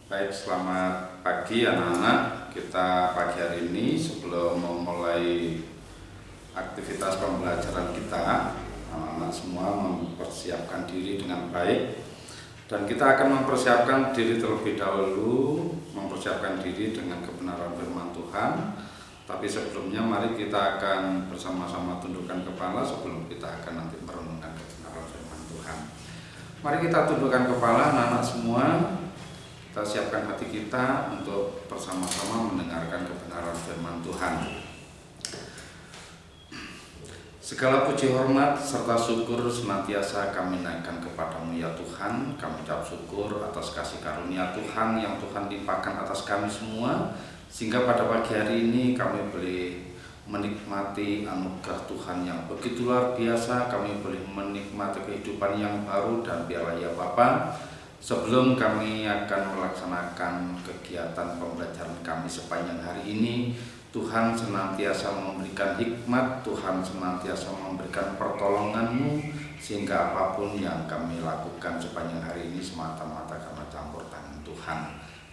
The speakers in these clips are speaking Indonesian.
Baik, selamat pagi anak-anak. Kita pagi hari ini sebelum memulai aktivitas pembelajaran kita, anak-anak semua mempersiapkan diri dengan baik. Dan kita akan mempersiapkan diri terlebih dahulu, mempersiapkan diri dengan kebenaran firman Tuhan. Tapi sebelumnya mari kita akan bersama-sama tundukkan kepala sebelum kita akan nanti merenungkan kebenaran firman Tuhan. Mari kita tundukkan kepala anak-anak semua. Kita siapkan hati kita untuk bersama-sama mendengarkan kebenaran firman Tuhan. Segala puji hormat serta syukur senantiasa kami naikkan kepadamu ya Tuhan. Kami ucap syukur atas kasih karunia Tuhan yang Tuhan limpahkan atas kami semua, sehingga pada pagi hari ini kami boleh menikmati anugerah Tuhan yang begitu luar biasa. Kami boleh menikmati kehidupan yang baru, dan biarlah ya Bapa, sebelum kami akan melaksanakan kegiatan pembelajaran kami sepanjang hari ini, Tuhan senantiasa memberikan hikmat, Tuhan senantiasa memberikan pertolongan-Mu, sehingga apapun yang kami lakukan sepanjang hari ini semata-mata karena campur tangan Tuhan.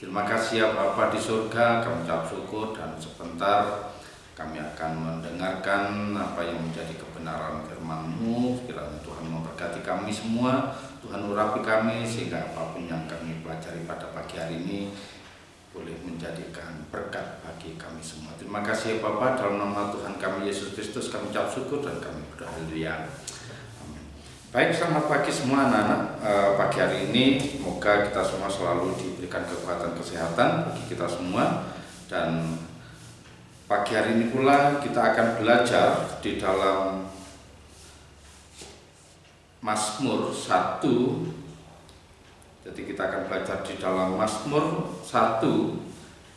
Terima kasih ya Bapa di surga, kami ucap syukur, dan sebentar kami akan mendengarkan apa yang menjadi kebenaran firman-Mu. Kiranya Tuhan memberkati kami semua, Tuhan urapi kami, sehingga apapun yang kami pelajari pada pagi hari ini boleh menjadikan berkat bagi kami semua. Terima kasih ya Bapa, dalam nama Tuhan kami Yesus Kristus kami ucap syukur dan kami berdoa. Haleluya. Amin. Baik, selamat pagi semua anak-anak. Pagi hari ini semoga kita semua selalu diberikan kekuatan kesehatan bagi kita semua, dan pagi hari ini pula kita akan belajar di dalam Mazmur 1. Jadi kita akan belajar di dalam Mazmur 1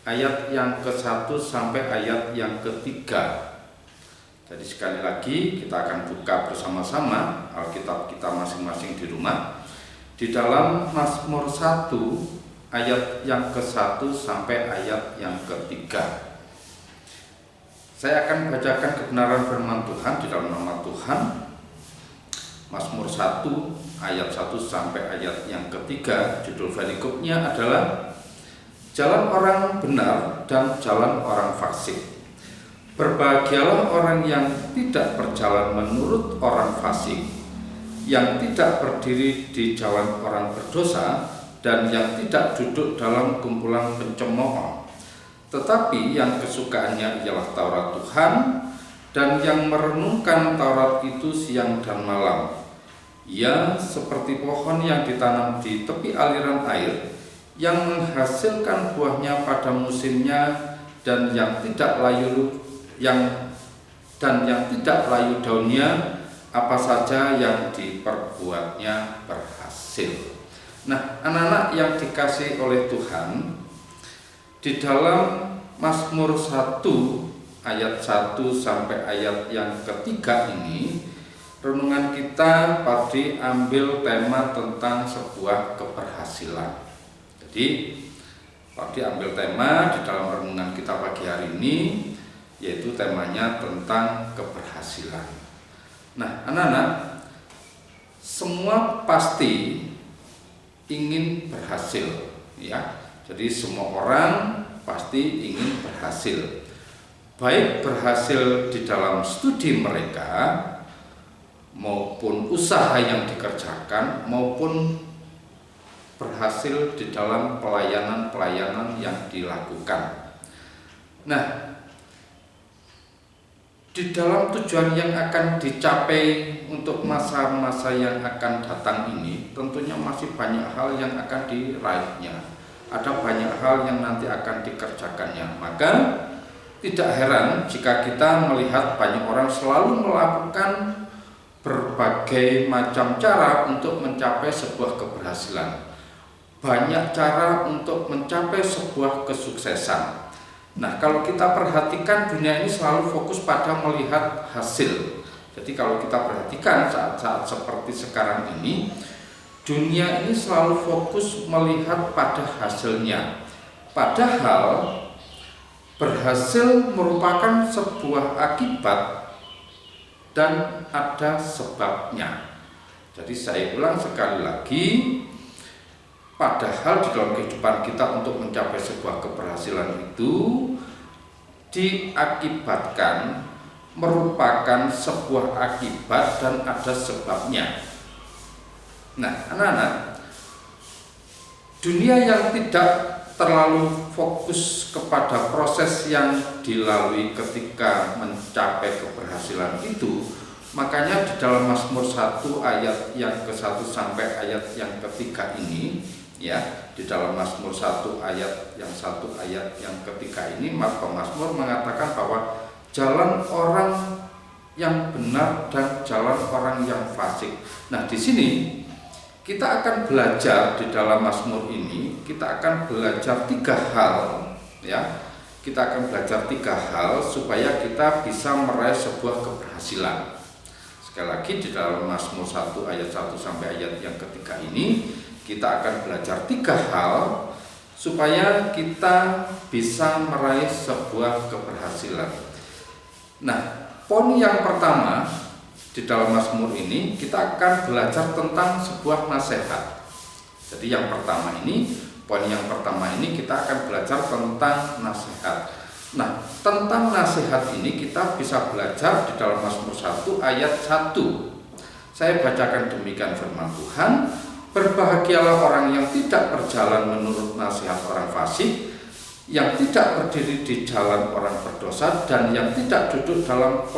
ayat yang ke-1 sampai ayat yang ke-3. Jadi sekali lagi kita akan buka bersama-sama Alkitab kita masing-masing di rumah. Di dalam Mazmur 1 ayat yang ke-1 sampai ayat yang ke-3. Saya akan bacakan kebenaran firman Tuhan di dalam nama Tuhan. Mazmur 1 ayat 1 sampai ayat yang ke-3. Judul perikopnya adalah Jalan Orang Benar dan Jalan Orang Fasik. Berbahagialah orang yang tidak berjalan menurut orang fasik, yang tidak berdiri di jalan orang berdosa, dan yang tidak duduk dalam kumpulan pencemooh, tetapi yang kesukaannya ialah Taurat Tuhan, dan yang merenungkan Taurat itu siang dan malam. Ia seperti pohon yang ditanam di tepi aliran air, yang menghasilkan buahnya pada musimnya, dan yang tidak layu daunnya, apa saja yang diperbuatnya berhasil. Nah, anak-anak yang dikasihi oleh Tuhan, di dalam Mazmur 1 ayat 1 sampai ayat yang ke-3 ini, renungan kita pada ambil tema tentang sebuah keberhasilan. Jadi pada ambil tema di dalam renungan kita pagi hari ini, yaitu temanya tentang keberhasilan. Nah, anak-anak semua pasti ingin berhasil, ya. Jadi semua orang pasti ingin berhasil, baik berhasil di dalam studi mereka, maupun usaha yang dikerjakan, maupun berhasil di dalam pelayanan-pelayanan yang dilakukan. Nah, di dalam tujuan yang akan dicapai untuk masa-masa yang akan datang ini, tentunya masih banyak hal yang akan diraihnya. Ada banyak hal yang nanti akan dikerjakannya. Maka tidak heran jika kita melihat banyak orang selalu melakukan berbagai macam cara untuk mencapai sebuah keberhasilan, banyak cara untuk mencapai sebuah kesuksesan. Nah, kalau kita perhatikan, dunia ini selalu fokus pada melihat hasil. Jadi kalau kita perhatikan saat-saat seperti sekarang ini, dunia ini selalu fokus melihat pada hasilnya. Padahal berhasil merupakan sebuah akibat dan ada sebabnya. Jadi saya ulang sekali lagi, Padahal di dalam kehidupan kita untuk mencapai sebuah keberhasilan itu diakibatkan, merupakan sebuah akibat dan ada sebabnya. Nah, anak-anak, dunia yang tidak terlalu fokus kepada proses yang dilalui ketika mencapai keberhasilan itu, makanya di dalam Mazmur 1 ayat yang ke-1 sampai ayat yang ketiga ini, ya, di dalam Mazmur 1 ayat yang ketiga ini, pemazmur mengatakan bahwa jalan orang yang benar dan jalan orang yang fasik. Nah, di sini kita akan belajar di dalam Mazmur ini, kita akan belajar 3 hal, ya. Kita akan belajar 3 hal supaya kita bisa meraih sebuah keberhasilan. Sekali lagi di dalam Mazmur 1 ayat 1 sampai ayat yang ketiga ini, kita akan belajar 3 hal supaya kita bisa meraih sebuah keberhasilan. Nah, poin yang pertama di dalam Mazmur ini kita akan belajar tentang sebuah nasihat. Jadi yang pertama ini, poin yang pertama ini kita akan belajar tentang nasihat. Nah, tentang nasihat ini kita bisa belajar di dalam Mazmur 1 ayat 1. Saya bacakan demikian firman Tuhan. Berbahagialah orang yang tidak berjalan menurut nasihat orang fasik, yang tidak berdiri di jalan orang berdosa, dan yang tidak duduk dalam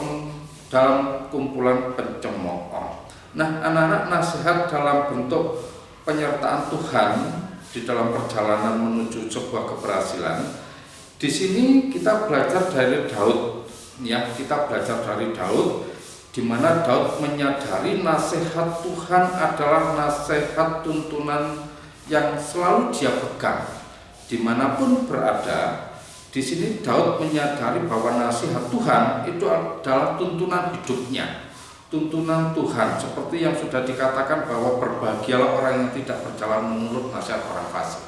kumpulan pencemooh. Nah, anak-anak, nasihat dalam bentuk penyertaan Tuhan di dalam perjalanan menuju sebuah keberhasilan. Di sini kita belajar dari Daud, ya, kita belajar dari Daud, di mana Daud menyadari nasihat Tuhan adalah nasihat tuntunan yang selalu dia pegang dimanapun berada. Di sini Daud menyadari bahwa nasihat Tuhan itu adalah tuntunan hidupnya, tuntunan Tuhan, seperti yang sudah dikatakan bahwa berbahagialah orang yang tidak berjalan menurut nasihat orang fasik.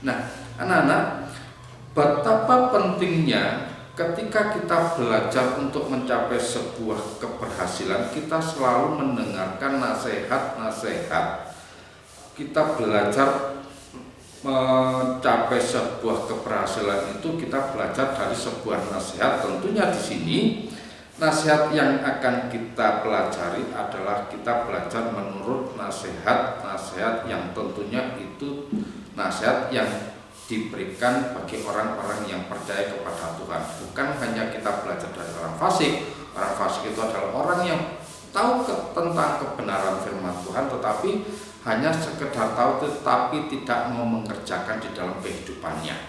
Nah, anak-anak, betapa pentingnya ketika kita belajar untuk mencapai sebuah keberhasilan, kita selalu mendengarkan nasihat-nasihat. Kita belajar mencapai sebuah keberhasilan itu kita belajar dari sebuah nasihat. Tentunya di sini nasihat yang akan kita pelajari adalah kita belajar menurut nasihat-nasihat yang tentunya itu nasihat yang diberikan bagi orang-orang yang percaya kepada Tuhan. Bukan hanya kita belajar dari orang fasik. Orang fasik itu adalah orang yang tahu tentang kebenaran firman Tuhan, tetapi hanya sekedar tahu tetapi tidak mau mengerjakan di dalam kehidupannya.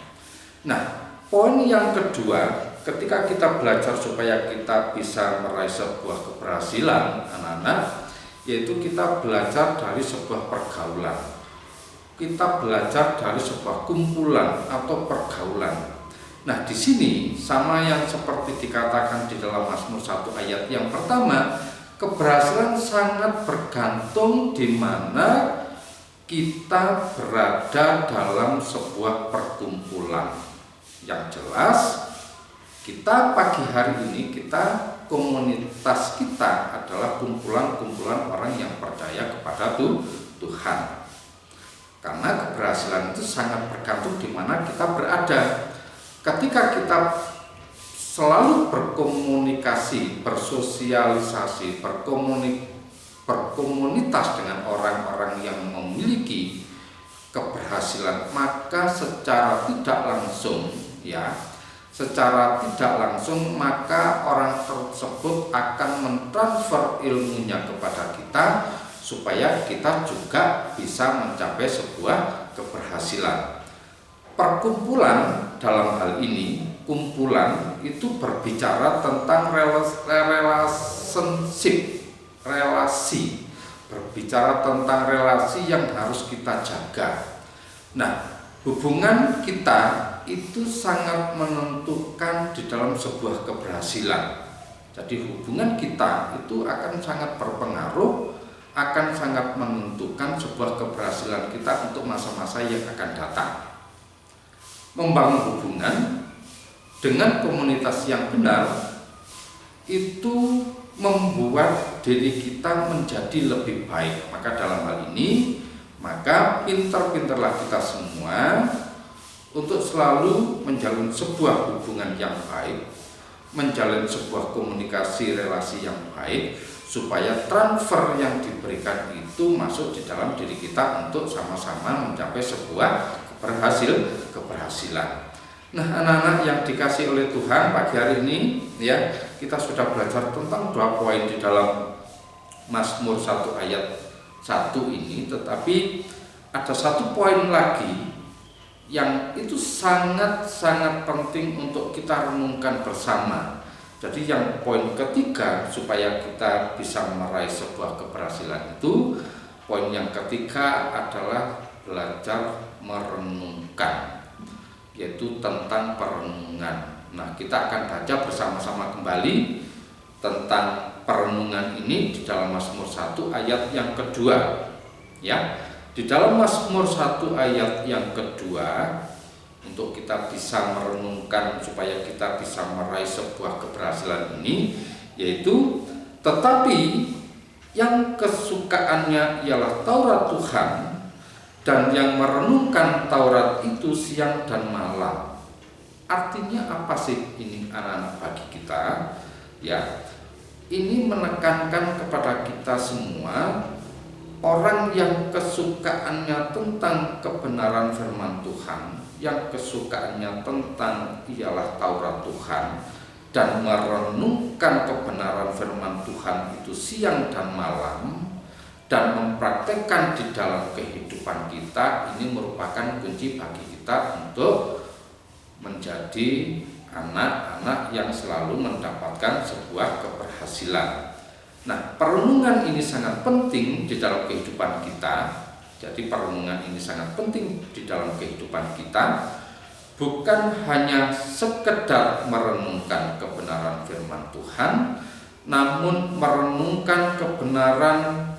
Nah, poin yang kedua, ketika kita belajar supaya kita bisa meraih sebuah keberhasilan, anak-anak, yaitu kita belajar dari sebuah pergaulan. Kita belajar dari sebuah kumpulan atau pergaulan. Nah, di sini sama yang seperti dikatakan di dalam Mazmur 1 ayat yang pertama, keberhasilan sangat bergantung di mana kita berada dalam sebuah perkumpulan. Yang jelas, kita pagi hari ini komunitas kita adalah kumpulan-kumpulan orang yang percaya kepada Tuhan. Karena keberhasilan itu sangat bergantung di mana kita berada. Ketika kita selalu berkomunikasi, bersosialisasi, berkomunitas dengan orang-orang yang memiliki keberhasilan, maka secara tidak langsung, maka orang tersebut akan mentransfer ilmunya kepada kita supaya kita juga bisa mencapai sebuah keberhasilan. Perkumpulan dalam hal ini, kumpulan itu berbicara tentang relasi, berbicara tentang relasi yang harus kita jaga. Nah, hubungan kita itu sangat menentukan di dalam sebuah keberhasilan. Jadi hubungan kita itu akan sangat berpengaruh, akan sangat menentukan sebuah keberhasilan kita untuk masa-masa yang akan datang. Membangun hubungan dengan komunitas yang benar itu membuat diri kita menjadi lebih baik. Maka dalam hal ini Maka pintar-pintarlah kita semua untuk selalu menjalin sebuah hubungan yang baik, menjalin sebuah komunikasi relasi yang baik, supaya transfer yang diberikan itu masuk di dalam diri kita untuk sama-sama mencapai sebuah keberhasilan. Nah, anak-anak yang dikasih oleh Tuhan, pagi hari ini ya, kita sudah belajar tentang 2 poin di dalam Mazmur 1 ayat 1 ini, tetapi ada 1 poin lagi yang itu sangat-sangat penting untuk kita renungkan bersama. Jadi yang poin ketiga, supaya kita bisa meraih sebuah keberhasilan itu, poin yang ketiga adalah belajar merenungkan, yaitu tentang perenungan. Nah, kita akan baca bersama-sama kembali tentang perenungan ini di dalam Mazmur 1 ayat yang kedua. Ya. Di dalam Mazmur 1 ayat yang kedua, untuk kita bisa merenungkan supaya kita bisa meraih sebuah keberhasilan ini, yaitu tetapi yang kesukaannya ialah Taurat Tuhan, dan yang merenungkan Taurat itu siang dan malam. Artinya apa sih ini anak-anak bagi kita? Ya, ini menekankan kepada kita semua, orang yang kesukaannya tentang kebenaran firman Tuhan, yang kesukaannya tentang ialah Taurat Tuhan, dan merenungkan kebenaran firman Tuhan itu siang dan malam, dan mempraktekkan di dalam kehidupan kita, ini merupakan kunci bagi kita untuk menjadi anak-anak yang selalu mendapatkan sebuah keberhasilan. Nah, perenungan ini sangat penting di dalam kehidupan kita. Jadi perenungan ini sangat penting di dalam kehidupan kita, bukan hanya sekedar merenungkan kebenaran firman Tuhan, namun merenungkan kebenaran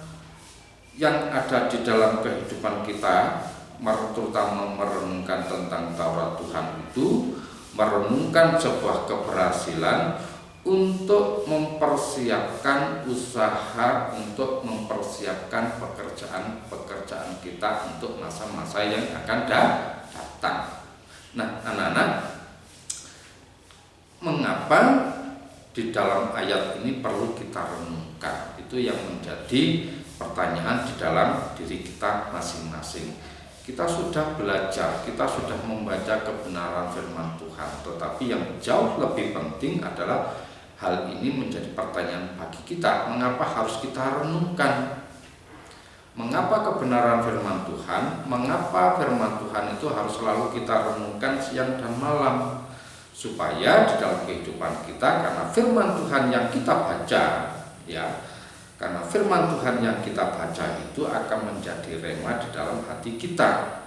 yang ada di dalam kehidupan kita, terutama merenungkan tentang Taurat Tuhan itu, merenungkan sebuah keberhasilan untuk mempersiapkan usaha, untuk mempersiapkan pekerjaan kita untuk masa-masa yang akan datang. Nah, anak-anak, mengapa di dalam ayat ini perlu kita renungkan? Itu yang menjadi pertanyaan di dalam diri kita masing-masing. Kita sudah belajar, kita sudah membaca kebenaran firman Tuhan, tetapi yang jauh lebih penting adalah hal ini menjadi pertanyaan bagi kita. Mengapa harus kita renungkan? Mengapa kebenaran firman Tuhan? Mengapa firman Tuhan itu harus selalu kita renungkan siang dan malam? Supaya di dalam kehidupan kita, karena firman Tuhan yang kita baca, ya, karena firman Tuhan yang kita baca itu akan menjadi rema di dalam hati kita.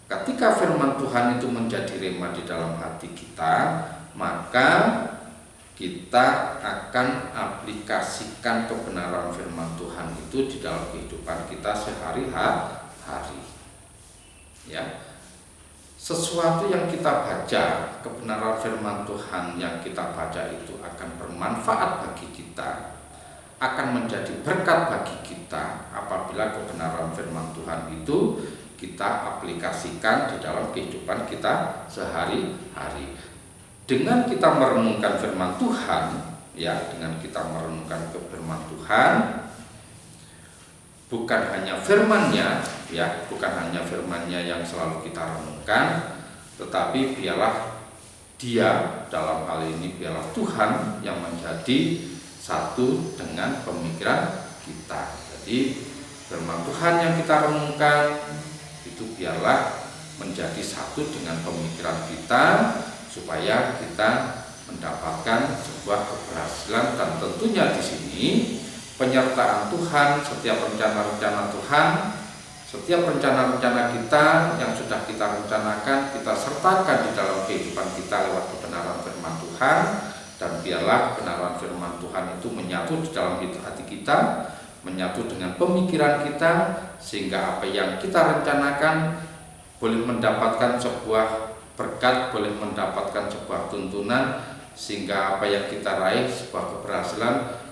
Ketika firman Tuhan itu menjadi rema di dalam hati kita, maka kita akan aplikasikan kebenaran firman Tuhan itu di dalam kehidupan kita sehari-hari. Ya. Sesuatu yang kita baca, kebenaran firman Tuhan yang kita baca itu akan bermanfaat bagi kita, akan menjadi berkat bagi kita apabila kebenaran firman Tuhan itu kita aplikasikan di dalam kehidupan kita sehari-hari. Dengan kita merenungkan firman Tuhan, ya, dengan kita merenungkan firman Tuhan, bukan hanya firman-Nya, ya, bukan hanya firman-Nya yang selalu kita renungkan, tetapi biarlah Dia, dalam hal ini biarlah Tuhan yang menjadi satu dengan pemikiran kita. Jadi firman Tuhan yang kita renungkan itu biarlah menjadi satu dengan pemikiran kita, supaya kita mendapatkan sebuah keberhasilan. Dan tentunya di sini penyertaan Tuhan, setiap rencana-rencana Tuhan, setiap rencana-rencana kita yang sudah kita rencanakan, kita sertakan di dalam kehidupan kita lewat kebenaran firman Tuhan. Dan biarlah kebenaran firman Tuhan itu menyatu di dalam hati kita, menyatu dengan pemikiran kita, sehingga apa yang kita rencanakan boleh mendapatkan sebuah berkat, boleh mendapatkan sebuah tuntunan, sehingga apa yang kita raih sebuah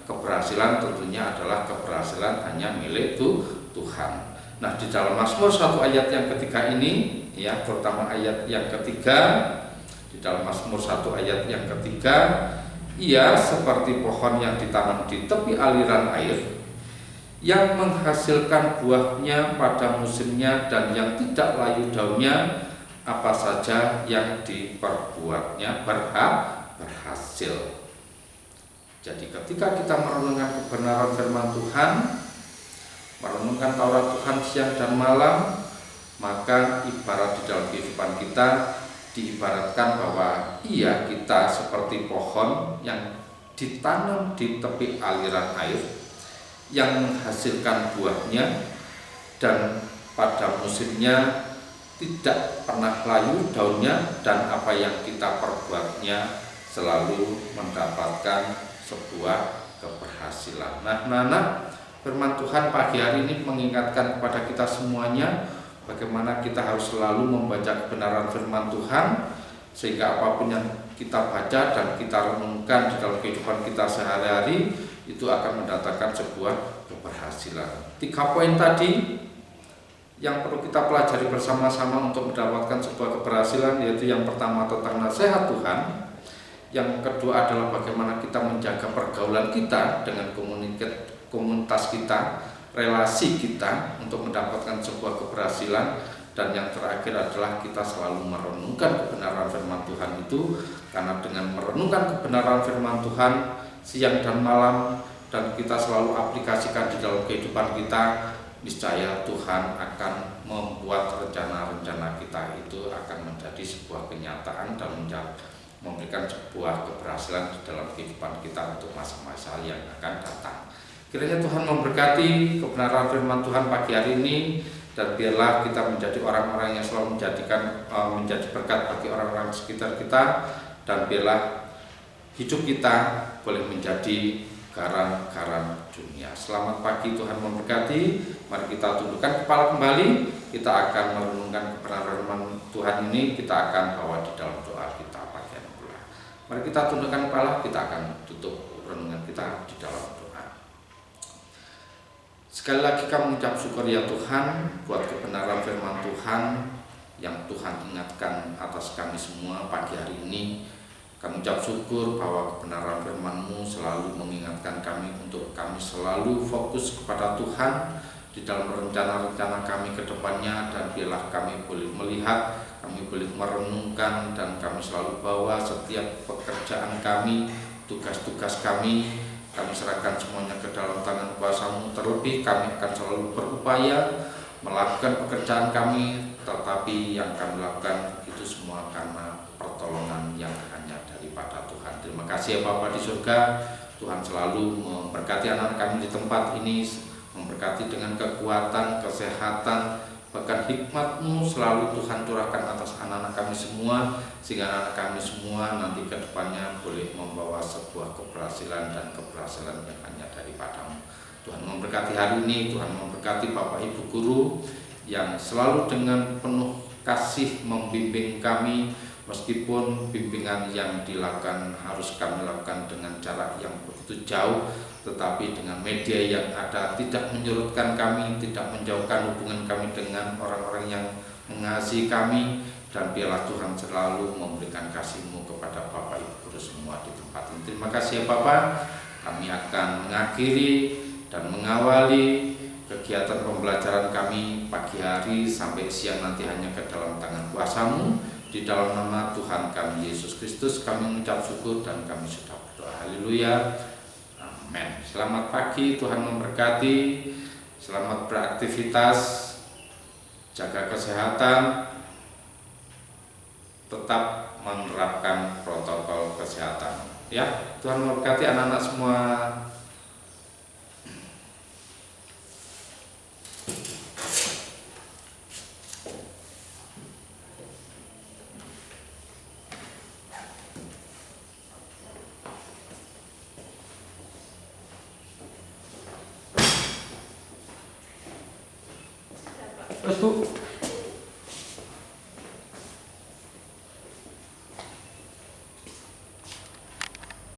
keberhasilan tentunya adalah keberhasilan hanya milik Tuhan. Nah, di dalam Mazmur 1 ayat yang ketiga ini, ya, terutama ayat yang ketiga, di dalam Mazmur 1 ayat yang ketiga, ia seperti pohon yang ditanam di tepi aliran air, yang menghasilkan buahnya pada musimnya dan yang tidak layu daunnya, apa saja yang diperbuatnya berhasil. Jadi ketika kita merenungkan kebenaran firman Tuhan, merenungkan Taurat Tuhan siang dan malam, maka ibarat di dalam kehidupan kita diibaratkan bahwa iya, kita seperti pohon yang ditanam di tepi aliran air, yang menghasilkan buahnya dan pada musimnya tidak pernah layu daunnya, dan apa yang kita perbuatnya selalu mendapatkan sebuah keberhasilan. Nah, firman Tuhan pagi hari ini mengingatkan kepada kita semuanya bagaimana kita harus selalu membaca kebenaran firman Tuhan, sehingga apapun yang kita baca dan kita renungkan di dalam kehidupan kita sehari-hari itu akan mendatangkan sebuah keberhasilan. 3 poin tadi yang perlu kita pelajari bersama-sama untuk mendapatkan sebuah keberhasilan, yaitu yang pertama tentang nasihat Tuhan, yang kedua adalah bagaimana kita menjaga pergaulan kita dengan komunitas kita, relasi kita untuk mendapatkan sebuah keberhasilan, dan yang terakhir adalah kita selalu merenungkan kebenaran firman Tuhan itu, karena dengan merenungkan kebenaran firman Tuhan siang dan malam dan kita selalu aplikasikan di dalam kehidupan kita, niscaya Tuhan akan membuat rencana-rencana kita itu akan menjadi sebuah kenyataan dan memberikan sebuah keberhasilan di dalam kehidupan kita untuk masa-masa yang akan datang. Kiranya Tuhan memberkati kebenaran firman Tuhan pagi hari ini, dan biarlah kita menjadi orang-orang yang selalu menjadi berkat bagi orang-orang sekitar kita, dan biarlah hidup kita boleh menjadi garam-garam dunia. Selamat pagi, Tuhan memberkati. Mari kita tundukkan kepala kembali. Kita akan merenungkan kebenaran firman Tuhan ini. Kita akan bawa di dalam doa kita. Mari kita tundukkan kepala, kita akan tutup renungan kita di dalam doa. Sekali lagi kami mengucap syukur ya Tuhan buat kebenaran firman Tuhan yang Tuhan ingatkan atas kami semua pagi hari ini. Kami ucap syukur bahwa kebenaran firman-Mu selalu mengingatkan kami untuk kami selalu fokus kepada Tuhan di dalam rencana-rencana kami ke depannya, dan biarlah kami boleh melihat, kami boleh merenungkan, dan kami selalu bawa setiap pekerjaan kami, tugas-tugas kami serahkan semuanya ke dalam tangan kuasa-Mu. Terlebih kami akan selalu berupaya melakukan pekerjaan kami, tetapi yang kami lakukan itu semua karena pertolongan yang hanya daripada Tuhan. Terima kasih ya Bapa di surga, Tuhan selalu memberkati anak kami di tempat ini, memberkati dengan kekuatan, kesehatan, bahkan hikmat-Mu selalu Tuhan curahkan atas anak-anak kami semua, sehingga anak kami semua nanti ke depannya boleh membawa sebuah keberhasilan dan keberhasilan yang hanya daripada-Mu. Tuhan memberkati hari ini, Tuhan memberkati Bapak Ibu guru yang selalu dengan penuh kasih membimbing kami, meskipun bimbingan yang dilakukan harus kami lakukan dengan jarak yang begitu jauh, tetapi dengan media yang ada tidak menyurutkan kami, tidak menjauhkan hubungan kami dengan orang-orang yang mengasihi kami, dan biarlah Tuhan selalu memberikan kasih-Mu kepada Bapak Ibu guru semua di tempat ini. Terima kasih ya Bapak. Kami akan mengakhiri dan mengawali kegiatan pembelajaran kami pagi hari sampai siang nanti hanya ke dalam tangan kuasa-Mu. Di dalam nama Tuhan kami Yesus Kristus kami mengucap syukur dan kami sudah berdoa. Haleluya. Amin. Selamat pagi, Tuhan memberkati. Selamat beraktivitas. Jaga kesehatan. Tetap menerapkan protokol kesehatan. Ya, Tuhan memberkati anak-anak semua. Terus Bu.